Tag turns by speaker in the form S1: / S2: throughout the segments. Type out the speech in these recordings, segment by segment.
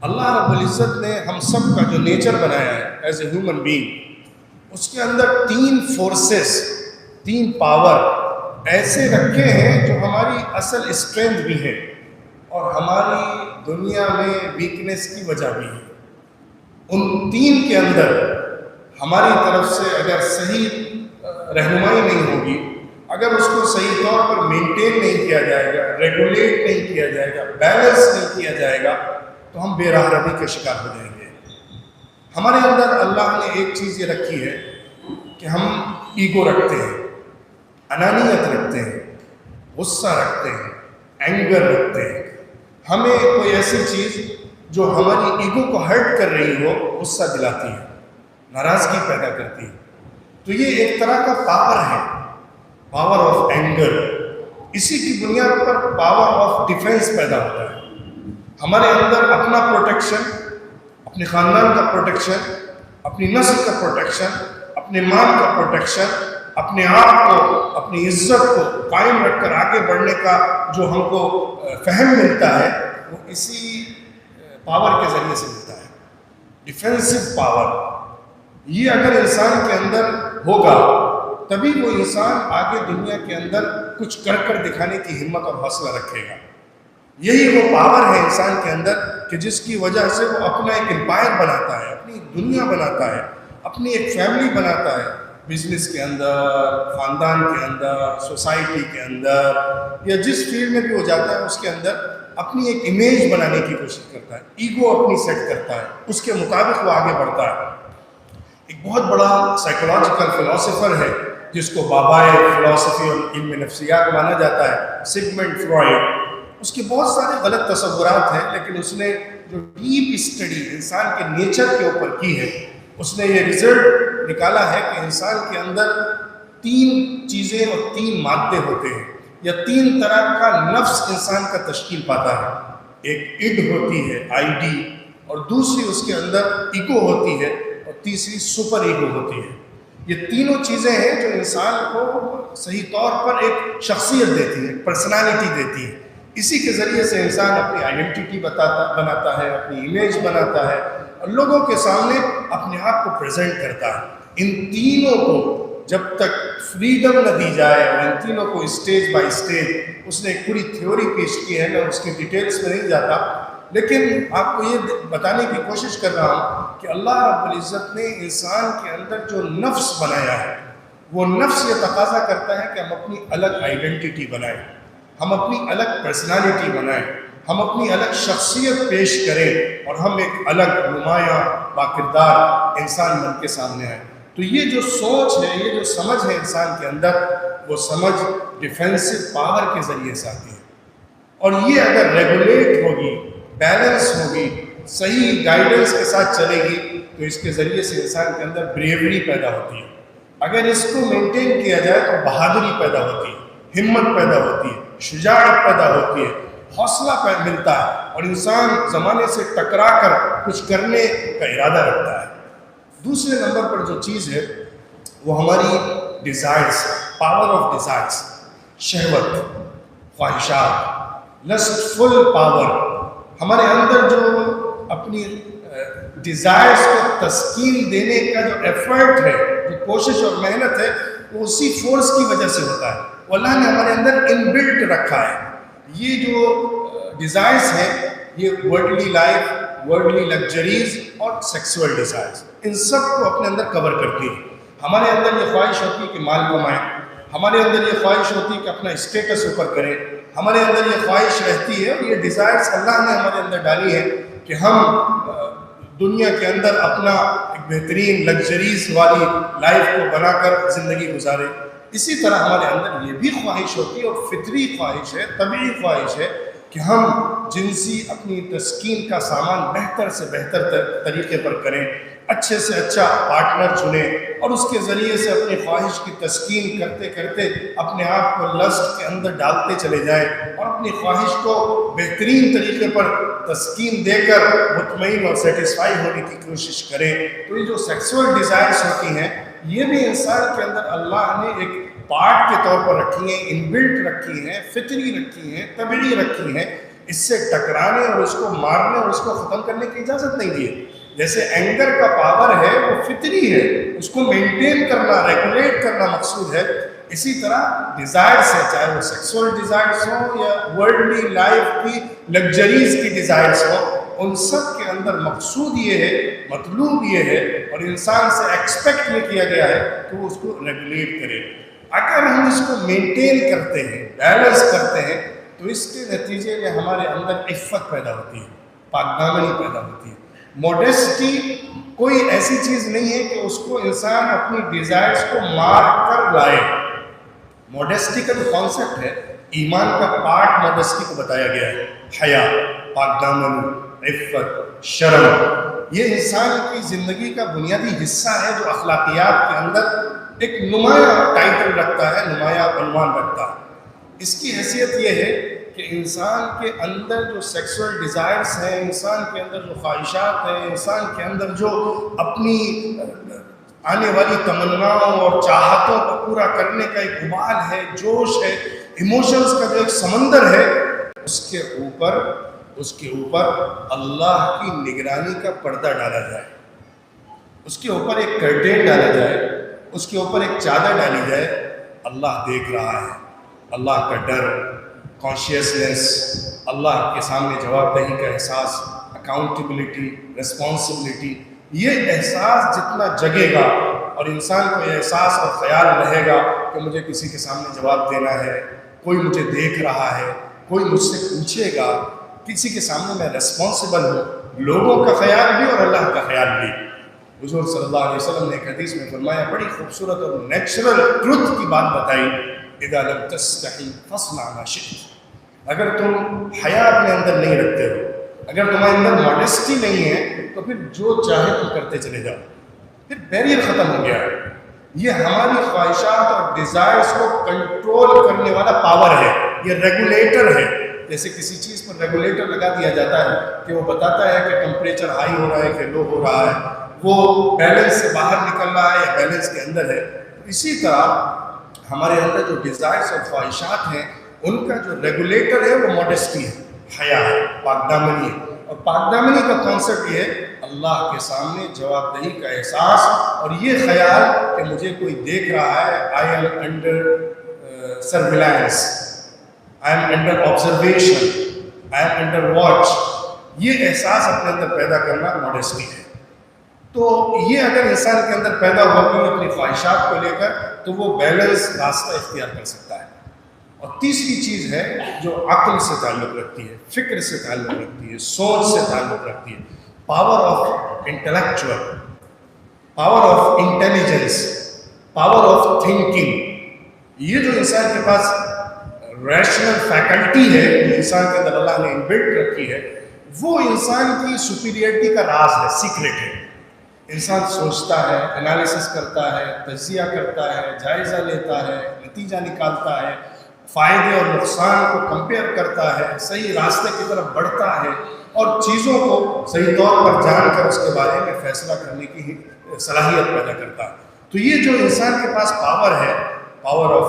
S1: اللہ رب العزت نے ہم سب کا جو نیچر بنایا ہے ایز اے ہیومن بینگ، اس کے اندر 3 فورسز، 3 پاور ایسے رکھے ہیں جو ہماری اصل اسٹرینتھ بھی ہے اور ہماری دنیا میں ویکنیس کی وجہ بھی ہے۔ ان 3 کے اندر ہماری طرف سے اگر صحیح رہنمائی نہیں ہوگی، اگر اس کو صحیح طور پر مینٹین نہیں کیا جائے گا، ریگولیٹ نہیں کیا جائے گا، بیلنس نہیں کیا جائے گا، تو ہم بے راہ روی کے شکار ہو جائیں گے۔ ہمارے اندر اللہ نے ایک چیز یہ رکھی ہے کہ ہم ایگو رکھتے ہیں، انانیت رکھتے ہیں، غصہ رکھتے ہیں، اینگر رکھتے ہیں۔ ہمیں کوئی ایسی چیز جو ہماری ایگو کو ہرٹ کر رہی ہو، غصہ دلاتی ہے، ناراضگی پیدا کرتی ہے، تو یہ ایک طرح کا پاور ہے، پاور آف اینگر۔ اسی کی بنیاد پر پاور آف ڈیفینس پیدا ہوتا ہے۔ ہمارے اندر اپنا پروٹیکشن، اپنے خاندان کا پروٹیکشن، اپنی نسل کا پروٹیکشن، اپنے مال کا پروٹیکشن، اپنے آپ کو، اپنی عزت کو قائم رکھ کر آگے بڑھنے کا جو ہم کو فہم ملتا ہے، وہ اسی پاور کے ذریعے سے ملتا ہے، ڈیفینسو پاور۔ یہ اگر انسان کے اندر ہوگا تبھی وہ انسان آگے دنیا کے اندر کچھ کر دکھانے کی ہمت اور حوصلہ رکھے گا۔ یہی وہ پاور ہے انسان کے اندر کہ جس کی وجہ سے وہ اپنا ایک امپائر بناتا ہے، اپنی دنیا بناتا ہے، اپنی ایک فیملی بناتا ہے، بزنس کے اندر، خاندان کے اندر، سوسائٹی کے اندر، یا جس فیلڈ میں بھی وہ جاتا ہے اس کے اندر اپنی ایک امیج بنانے کی کوشش کرتا ہے، ایگو اپنی سیٹ کرتا ہے، اس کے مطابق وہ آگے بڑھتا ہے۔ ایک بہت بڑا سائیکولوجیکل فلاسفر ہے جس کو بابائے فلسفی اور علم نفسیات مانا جاتا ہے، سگمنڈ فرائڈ۔ اس کے بہت سارے غلط تصورات ہیں، لیکن اس نے جو ڈیپ اسٹڈی انسان کے نیچر کے اوپر کی ہے، اس نے یہ ریزلٹ نکالا ہے کہ انسان کے اندر 3 چیزیں اور 3 مادے ہوتے ہیں، یا 3 طرح کا نفس انسان کا تشکیل پاتا ہے۔ ایک اڈ ہوتی ہے، آئی ڈی، اور دوسری اس کے اندر ایگو ہوتی ہے، اور تیسری سپر ایگو ہوتی ہے۔ یہ تینوں چیزیں ہیں جو انسان کو صحیح طور پر ایک شخصیت دیتی ہے، پرسنالٹی دیتی ہے۔ اسی کے ذریعے سے انسان اپنی آئیڈینٹی بناتا ہے، اپنی امیج بناتا ہے، اور لوگوں کے سامنے اپنے آپ کو پریزنٹ کرتا ہے۔ ان تینوں کو جب تک فریڈم نہ دی جائے، اور ان تینوں کو اسٹیج بائی اسٹیج، اس نے ایک پوری تھیوری پیش کی ہے، میں اس کے ڈیٹیلز میں نہیں جاتا، لیکن آپ کو یہ بتانے کی کوشش کر رہا ہوں کہ اللہ رب العزت نے انسان کے اندر جو نفس بنایا ہے، وہ نفس یہ تقاضا کرتا ہے کہ ہم اپنی الگ آئیڈینٹی بنائیں، ہم اپنی الگ پرسنالٹی بنائیں، ہم اپنی الگ شخصیت پیش کریں، اور ہم ایک الگ نمایاں باکردار انسان بن کے سامنے آئیں۔ تو یہ جو سوچ ہے، یہ جو سمجھ ہے انسان کے اندر، وہ سمجھ ڈیفینسو پاور کے ذریعے سے آتی ہے، اور یہ اگر ریگولیٹ ہوگی، بیلنس ہوگی، صحیح گائیڈنس کے ساتھ چلے گی، تو اس کے ذریعے سے انسان کے اندر بریوری پیدا ہوتی ہے۔ اگر اس کو مینٹین کیا جائے تو بہادری پیدا ہوتی ہے، ہمت پیدا ہوتی ہے، شجاعت پیدا ہوتی ہے، حوصلہ ملتا ہے، اور انسان زمانے سے ٹکرا کر کچھ کرنے کا ارادہ رکھتا ہے۔ دوسرے نمبر پر جو چیز ہے وہ ہماری ڈیزائرز، پاور آف ڈیزائرز، شہوت، خواہشات، لسٹ فل پاور۔ ہمارے اندر جو اپنی ڈیزائرز کو تسکین دینے کا جو ایفرٹ ہے، جو کوشش اور محنت ہے، وہ اسی فورس کی وجہ سے ہوتا ہے، وہ اللہ نے ہمارے اندر ان بلٹ رکھا ہے۔ یہ جو ڈیزائرز ہیں، یہ ورلڈلی لائف، ورلڈلی لگژریز اور سیکسول ڈیزائرز، ان سب کو اپنے اندر کور کرتی ہے۔ ہمارے اندر یہ خواہش ہوتی ہے کہ مال کمائیں، ہمارے اندر یہ خواہش ہوتی ہے کہ اپنا اسٹیٹس اوپر کریں، ہمارے اندر یہ خواہش رہتی ہے، اور یہ ڈیزائرز اللہ نے ہمارے اندر ڈالی ہے کہ ہم دنیا کے اندر اپنا ایک بہترین لگژریز والی لائف کو بنا کر زندگی گزاریں۔ اسی طرح ہمارے اندر یہ بھی خواہش ہوتی ہے، اور فطری خواہش ہے، طبعی خواہش ہے کہ ہم جنسی اپنی تسکین کا سامان بہتر سے بہتر طریقے پر کریں، اچھے سے اچھا پارٹنر چنیں، اور اس کے ذریعے سے اپنی خواہش کی تسکین کرتے کرتے اپنے آپ کو لسٹ کے اندر ڈالتے چلے جائیں، اور اپنی خواہش کو بہترین طریقے پر تسکین دے کر مطمئن اور سیٹسفائی ہونے کی کوشش کریں۔ تو یہ جو سیکسول ڈیزائرز ہوتی ہیں، یہ بھی انسان کے اندر اللہ نے ایک پارٹ کے طور پر رکھی ہیں، ان بلٹ رکھی ہیں، فطری رکھی ہیں، طبعی رکھی ہیں۔ اس سے ٹکرانے اور اس کو مارنے اور اس کو ختم کرنے کی اجازت نہیں دی ہے۔ جیسے اینگر کا پاور ہے وہ فطری ہے، اس کو مینٹین کرنا، ریگولیٹ کرنا مقصود ہے، اسی طرح ڈیزائرس ہے، چاہے وہ سیکسول ڈیزائرس ہوں یا ورلڈلی لائف کی لگژریز کی ڈیزائرس ہوں، ان سب کے اندر مقصود یہ ہے، مطلوب یہ ہے اور انسان سے ایکسپیکٹ یہ کیا گیا ہے کہ وہ اس کو ریگولیٹ کرے۔ اگر ہم اس کو مینٹین کرتے ہیں، بیلنس کرتے ہیں، تو اس کے نتیجے میں ہمارے اندر عفت پیدا ہوتی ہے، پاک دامنی پیدا ہوتی ہے۔ موڈیسٹی کوئی ایسی چیز نہیں ہے کہ اس کو انسان اپنی ڈیزائرز کو مار کر لائے۔ موڈیسٹی کا جو کانسیپٹ ہے، ایمان کا پارٹ موڈیسٹی کو بتایا گیا ہے، حیا، پاک دامنی، عفت، شرم، یہ انسان کی زندگی کا بنیادی حصہ ہے جو اخلاقیات کے اندر ایک نمایاں ٹائٹل رکھتا ہے، نمایاں عنوان رکھتا ہے۔ اس کی حیثیت یہ ہے کہ انسان کے اندر جو سیکسول ڈیزائرز ہیں، انسان کے اندر جو خواہشات ہیں، انسان کے اندر جو اپنی آنے والی تمناؤں اور چاہتوں کو پورا کرنے کا ایک ابال ہے، جوش ہے، ایموشنز کا جو ایک سمندر ہے، اس کے اوپر اللہ کی نگرانی کا پردہ ڈالا جائے، اس کے اوپر ایک کرٹین ڈالا جائے، اس کے اوپر ایک چادر ڈالی جائے، اللہ دیکھ رہا ہے، اللہ کا ڈر، کانشیسنس، اللہ کے سامنے جواب دہی کا احساس، اکاؤنٹیبلٹی، ریسپانسبلٹی، یہ احساس جتنا جگے گا اور انسان کو یہ احساس اور خیال رہے گا کہ مجھے کسی کے سامنے جواب دینا ہے، کوئی مجھے دیکھ رہا ہے، کوئی مجھ سے پوچھے گا، کسی کے سامنے میں ریسپانسبل ہوں، لوگوں کا خیال بھی اور اللہ کا خیال بھی۔ حضور صلی اللہ علیہ وسلم نے ایک حدیث میں فرمایا، بڑی خوبصورت اور نیچرل ٹروتھ کی بات بتائی، اذا لم تستحی فاصنع ما شئت۔ اگر تم حیا اپنے اندر نہیں رکھتے ہو، اگر تمہارے اندر ماڈیسٹی نہیں ہے، تو پھر جو چاہے تم کرتے چلے جاؤ، پھر بیریئر ختم ہو گیا ہے۔ یہ ہماری خواہشات اور ڈیزائرز کو کنٹرول کرنے والا پاور ہے، یہ ریگولیٹر ہے۔ جیسے کسی چیز پر ریگولیٹر لگا دیا جاتا ہے کہ وہ بتاتا ہے کہ ٹمپریچر ہائی ہو رہا ہے کہ لو ہو رہا ہے، وہ بیلنس سے باہر نکل رہا ہے یا بیلنس کے اندر ہے۔ اسی طرح ہمارے اندر جو ڈیزائرز اور خواہشات ہیں، ان کا جو ریگولیٹر ہے وہ موڈیسٹی ہے، حیا ہے، پاک دامنی ہے۔ اور پاک دامنی کا کانسیپٹ یہ ہے، اللہ کے سامنے جواب دہی کا احساس اور یہ خیال کہ مجھے کوئی دیکھ رہا ہے، I am under surveillance, I am under observation, I am under watch, یہ احساس اپنے اندر پیدا کرنا موڈیسٹی ہے۔ تو یہ اگر انسان کے اندر پیدا ہوگی اپنی خواہشات کو لے کر، تو وہ بیلنس راستہ اختیار کر سکتا ہے۔ اور تیسری چیز ہے جو عقل سے تعلق رکھتی ہے، فکر سے تعلق رکھتی ہے، سوچ سے تعلق رکھتی ہے، power of intellectual, power of intelligence, power of thinking. یہ جو انسان کے پاس ریشنل فیکلٹی ہے، جو انسان کے اندر اللہ نے انبلٹ رکھی ہے، وہ انسان کی سپیریئرٹی کا راز ہے، سیکرٹ ہے۔ انسان سوچتا ہے، انالیسس کرتا ہے، تجزیہ کرتا ہے، جائزہ لیتا ہے، نتیجہ نکالتا ہے، فائدے اور نقصان کو کمپیئر کرتا ہے، صحیح راستے کی طرف بڑھتا ہے اور چیزوں کو صحیح طور پر جان کر اس کے بارے میں فیصلہ کرنے کی صلاحیت پیدا کرتا ہے۔ تو یہ جو انسان کے پاس پاور ہے، پاور آف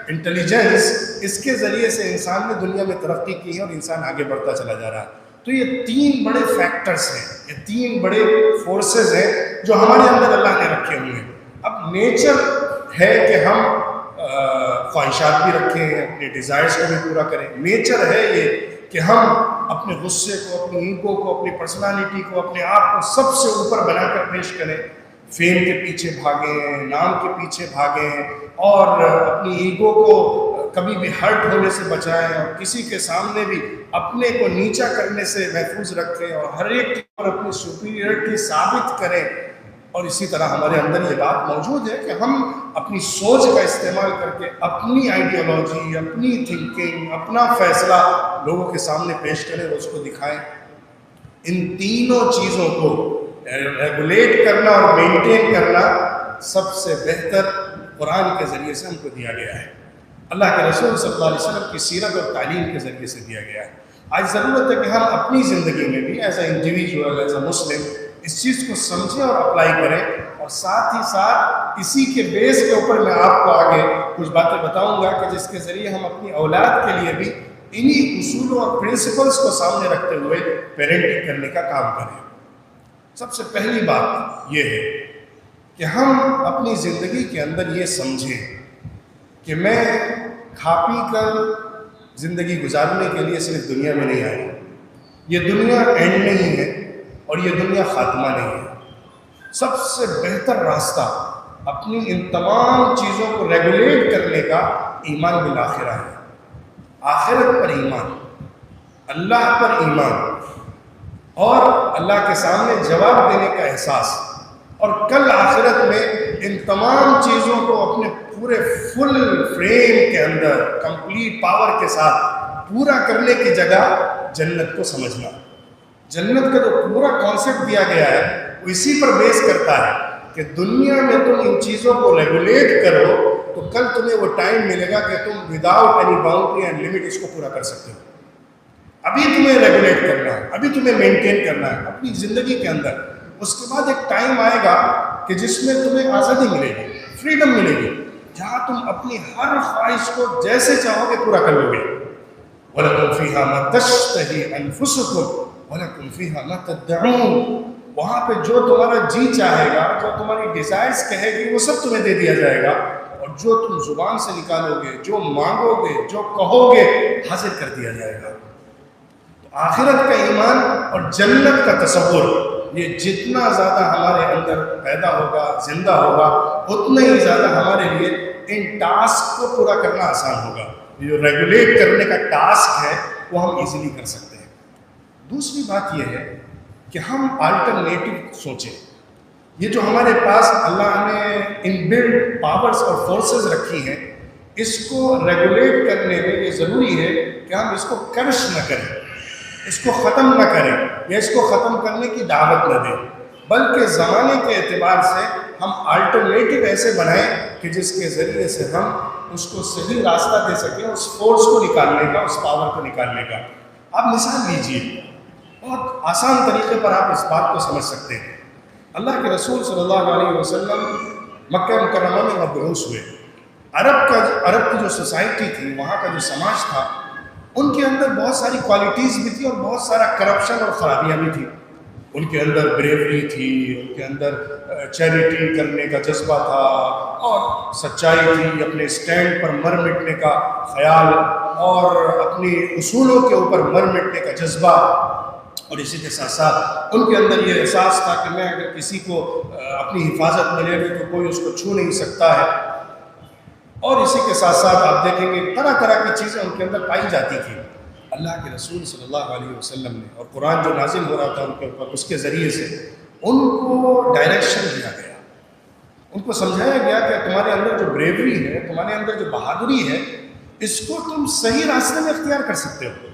S1: انٹیلیجنس، اس کے ذریعے سے انسان نے دنیا میں ترقی کی ہے اور انسان آگے بڑھتا چلا جا رہا ہے۔ تو یہ تین بڑے فیکٹرز ہیں، یہ تین بڑے فورسز ہیں جو ہمارے اندر اللہ نے رکھے ہوئے ہیں۔ اب نیچر ہے کہ ہم خواہشات بھی رکھیں، اپنے ڈیزائرز کو بھی پورا کریں۔ نیچر ہے یہ کہ ہم اپنے غصے کو، اپنی ایگو کو، اپنی پرسنالٹی کو، اپنے آپ کو سب سے اوپر بنا کر پیش کریں، فیم کے پیچھے بھاگیں، نام کے پیچھے بھاگیں اور اپنی ایگو کو کبھی بھی ہرٹ ہونے سے بچائیں اور کسی کے سامنے بھی اپنے کو نیچا کرنے سے محفوظ رکھیں اور ہر ایک کے اوپر اپنی سپیریئرٹی ثابت کریں۔ اور اسی طرح ہمارے اندر یہ بات موجود ہے کہ ہم اپنی سوچ کا استعمال کر کے اپنی آئیڈیالوجی، اپنی تھنکنگ، اپنا فیصلہ لوگوں کے سامنے پیش کریں اور اس کو دکھائیں۔ ان تینوں چیزوں کو ریگولیٹ کرنا اور مینٹین کرنا سب سے بہتر قرآن کے ذریعے سے ہم کو دیا گیا ہے، اللہ کے رسول صلی اللہ علیہ وسلم کی سیرت اور تعلیم کے ذریعے سے دیا گیا ہے۔ آج ضرورت ہے کہ ہم اپنی زندگی میں بھی as a individual, as a Muslim, اس چیز کو سمجھیں اور اپلائی کریں، اور ساتھ ہی ساتھ اسی کے بیس کے اوپر میں آپ کو آگے کچھ باتیں بتاؤں گا کہ جس کے ذریعے ہم اپنی اولاد کے لیے بھی انہی اصولوں اور پرنسپلس کو سامنے رکھتے ہوئے پیرنٹنگ کرنے کا کام کریں۔ سب سے پہلی بات یہ ہے کہ ہم اپنی زندگی کے اندر یہ سمجھیں کہ میں کھا پی کر زندگی گزارنے کے لیے صرف دنیا میں نہیں آئی، یہ دنیا اینڈ نہیں ہے اور یہ دنیا خاتمہ نہیں ہے۔ سب سے بہتر راستہ اپنی ان تمام چیزوں کو ریگولیٹ کرنے کا ایمان بالآخرہ ہے، آخرت پر ایمان، اللہ پر ایمان، اور اللہ کے سامنے جواب دینے کا احساس، اور کل آخرت میں ان تمام چیزوں کو اپنے پورے فل فریم کے اندر کمپلیٹ پاور کے ساتھ پورا کرنے کی جگہ جنت کو سمجھنا۔ جنت کا جو پورا کانسیپٹ دیا گیا ہے وہ اسی پر بیس کرتا ہے کہ دنیا میں تم ان چیزوں کو ریگولیٹ کرو تو کل تمہیں وہ ٹائم ملے گا کہ تم without any boundary and limit اس کو پورا کر سکتے ہو۔ ابھی تمہیں ریگولیٹ کرنا ہے، ابھی تمہیں مینٹین کرنا ہے اپنی زندگی کے اندر، اس کے بعد ایک ٹائم آئے گا کہ جس میں تمہیں آزادی ملے گی، فریڈم ملے گی، جہاں تم اپنی ہر خواہش کو جیسے چاہو گے پورا کر لو گے۔ وَلَكُمْ فِيهَا مَا تَشْتَهِي أَنفُسُكُمْ وَلَكُمْ فِيهَا مَا تَدَّعُونَ، وہاں پہ جو تمہارا جی چاہے گا، جو تمہاری ڈیزائرز کہے گی، وہ سب تمہیں دے دیا جائے گا، اور جو تم زبان سے نکالو گے، جو مانگو گے، جو کہو گے، حاصل کر دیا جائے گا۔ تو آخرت کا ایمان اور جنت کا تصور، یہ جتنا زیادہ ہمارے اندر پیدا ہوگا، زندہ ہوگا، اتنا ہی زیادہ ہمارے لیے ان ٹاسک کو پورا کرنا آسان ہوگا۔ یہ جو ریگولیٹ کرنے کا ٹاسک ہے وہ ہم ایزیلی کر سکتے ہیں۔ دوسری بات یہ ہے کہ ہم آلٹرنیٹو سوچیں۔ یہ جو ہمارے پاس اللہ نے ان بلڈ پاورز اور فورسز رکھی ہیں، اس کو ریگولیٹ کرنے میں یہ ضروری ہے کہ ہم اس کو کرش نہ کریں، اس کو ختم نہ کریں، یا اس کو ختم کرنے کی دعوت نہ دیں، بلکہ زمانے کے اعتبار سے ہم آلٹرنیٹو ایسے بنائیں کہ جس کے ذریعے سے ہم اس کو صحیح راستہ دے سکیں، اس فورس کو نکالنے کا، اس پاور کو نکالنے کا۔ آپ مثال لیجیے، بہت آسان طریقے پر آپ اس بات کو سمجھ سکتے ہیں۔ اللہ کے رسول صلی اللہ علیہ وسلم مکہ مکرمہ میں مبعوث ہوئے۔ عرب کی جو سوسائٹی تھی، وہاں کا جو سماج تھا، ان کے اندر بہت ساری کوالٹیز بھی تھی اور بہت سارا کرپشن اور خرابیاں بھی تھیں۔ ان کے اندر بریوری تھی، ان کے اندر چیریٹی کرنے کا جذبہ تھا، اور سچائی تھی، اپنے سٹینڈ پر مر مٹنے کا خیال، اور اپنی اصولوں کے اوپر مر مٹنے کا جذبہ، اور اسی کے ساتھ ساتھ ان کے اندر یہ احساس تھا کہ میں اگر کسی کو اپنی حفاظت میں لے لوں تو کوئی اس کو چھو نہیں سکتا ہے، اور اسی کے ساتھ ساتھ آپ دیکھیں گے طرح طرح کی چیزیں ان کے اندر پائی جاتی تھیں۔ اللہ کے رسول صلی اللہ علیہ وسلم نے، اور قرآن جو نازل ہو رہا تھا ان کے اوپر، اس کے ذریعے سے ان کو ڈائریکشن دیا گیا، ان کو سمجھایا گیا کہ تمہارے اندر جو بریوری ہے، تمہارے اندر جو بہادری ہے، اس کو تم صحیح راستے میں اختیار کر سکتے ہو۔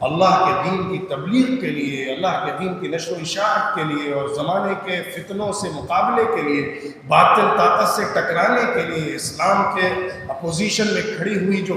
S1: اللہ کے دین کی تبلیغ کے لیے، اللہ کے دین کی نشر و اشاعت کے لیے، اور زمانے کے فتنوں سے مقابلے کے لیے، باطل طاقت سے ٹکرانے کے لیے، اسلام کے اپوزیشن میں کھڑی ہوئی جو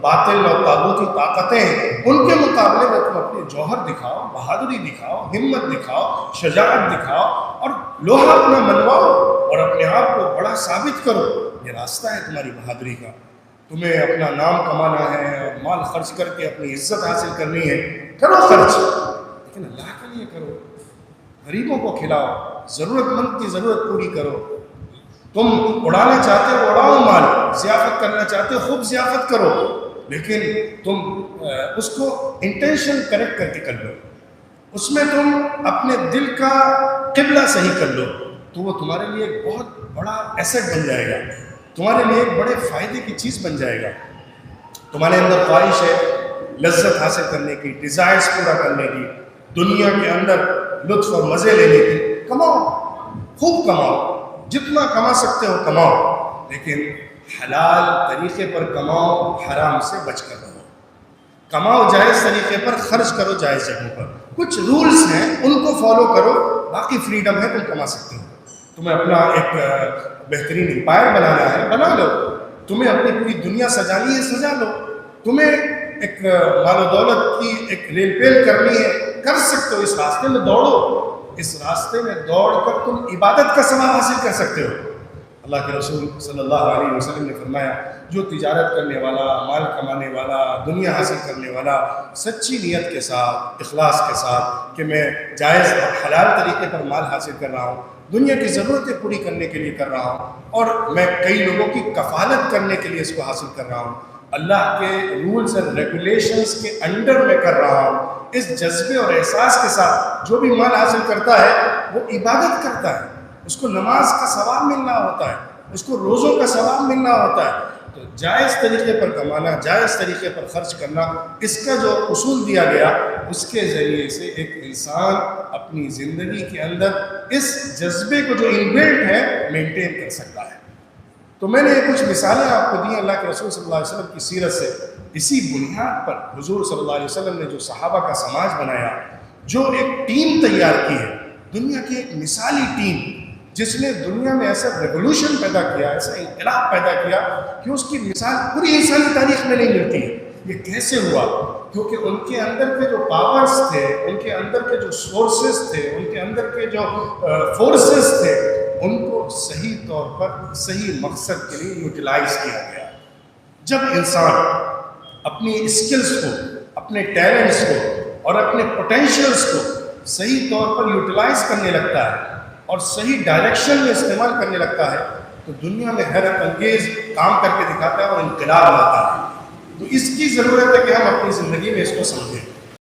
S1: باطل اور طاغوتی طاقتیں ہیں، ان کے مقابلے میں تم اپنے جوہر دکھاؤ، بہادری دکھاؤ، ہمت دکھاؤ، شجاعت دکھاؤ، اور لوہا اپنا منواؤ اور اپنے آپ کو بڑا ثابت کرو۔ یہ راستہ ہے تمہاری بہادری کا۔ تمہیں اپنا نام کمانا ہے اور مال خرچ کر کے اپنی عزت حاصل کرنی ہے، کرو خرچ، لیکن اللہ کے لیے کرو، غریبوں کو کھلاؤ، ضرورت مند کی ضرورت پوری کرو۔ تم اڑانا چاہتے ہو اڑاؤ مال، ضیافت کرنا چاہتے ہو خوب ضیافت کرو، لیکن تم اس کو انٹینشن کریکٹ کر کے کر لو، اس میں تم اپنے دل کا قبلہ صحیح کر لو، تو وہ تمہارے لیے ایک بہت بڑا ایسٹ بن جائے گا، تمہارے لیے ایک بڑے فائدے کی چیز بن جائے گا۔ تمہارے اندر خواہش ہے لذت حاصل کرنے کی، ڈیزائرز پورا کرنے کی، دنیا کے اندر لطف اور مزے لینے کی، کماؤ، خوب کماؤ، جتنا کما سکتے ہو کماؤ، لیکن حلال طریقے پر کماؤ، حرام سے بچ کر رہو۔ کماؤ جائز طریقے پر، خرچ کرو جائز جگہوں پر، کچھ رولز ہیں ان کو فالو کرو، باقی فریڈم ہے، تم کما سکتے ہو۔ تمہیں اپنا ایک بہترین امپائر بنانا ہے، بنا لو، تمہیں اپنی پوری دنیا سجانی ہے، سجا لو، تمہیں ایک مال و دولت کی ایک ریل پیل کرنی ہے، کر سکتے ہو، اس راستے میں دوڑو، اس راستے میں دوڑ کر تم عبادت کا ثواب حاصل کر سکتے ہو۔ اللہ کے رسول صلی اللہ علیہ وسلم نے فرمایا جو تجارت کرنے والا، مال کمانے والا، دنیا حاصل کرنے والا سچی نیت کے ساتھ، اخلاص کے ساتھ کہ میں جائز اور حلال طریقے پر مال حاصل کر رہا ہوں، دنیا کی ضرورتیں پوری کرنے کے لیے کر رہا ہوں، اور میں کئی لوگوں کی کفالت کرنے کے لیے اس کو حاصل کر رہا ہوں، اللہ کے رولز اینڈ ریگولیشنز کے انڈر میں کر رہا ہوں، اس جذبے اور احساس کے ساتھ جو بھی مال حاصل کرتا ہے وہ عبادت کرتا ہے، اس کو نماز کا ثواب ملنا ہوتا ہے، اس کو روزوں کا ثواب ملنا ہوتا ہے۔ تو جائز طریقے پر کمانا، جائز طریقے پر خرچ کرنا، اس کا جو اصول دیا گیا اس کے ذریعے سے ایک انسان اپنی زندگی کے اندر اس جذبے کو جو انبلٹ ہے مینٹین کر سکتا ہے۔ تو میں نے کچھ مثالیں آپ کو دی اللہ کے رسول صلی اللہ علیہ وسلم کی سیرت سے، اسی بنیاد پر حضور صلی اللہ علیہ وسلم نے جو صحابہ کا سماج بنایا، جو ایک ٹیم تیار کی ہے، دنیا کی ایک مثالی ٹیم جس نے دنیا میں ایسا ریولوشن پیدا کیا، ایسا انقلاب پیدا کیا کہ اس کی مثال پوری انسانی تاریخ میں نہیں ملتی ہے۔ یہ کیسے ہوا؟ کیونکہ ان کے اندر کے جو پاورز تھے، ان کے اندر کے جو سورسز تھے، ان کے اندر کے جو فورسز تھے، ان کو صحیح طور پر صحیح مقصد کے لیے یوٹیلائز کیا گیا۔ جب انسان اپنی اسکلز کو، اپنے ٹیلنٹس کو اور اپنے پوٹینشیلز کو صحیح طور پر یوٹیلائز کرنے لگتا ہے اور صحیح ڈائریکشن میں استعمال کرنے لگتا ہے تو دنیا میں حیرت انگیز کام کر کے دکھاتا ہے اور انقلاب لاتا ہے۔ تو اس کی ضرورت ہے کہ ہم اپنی زندگی میں اس کو سمجھیں۔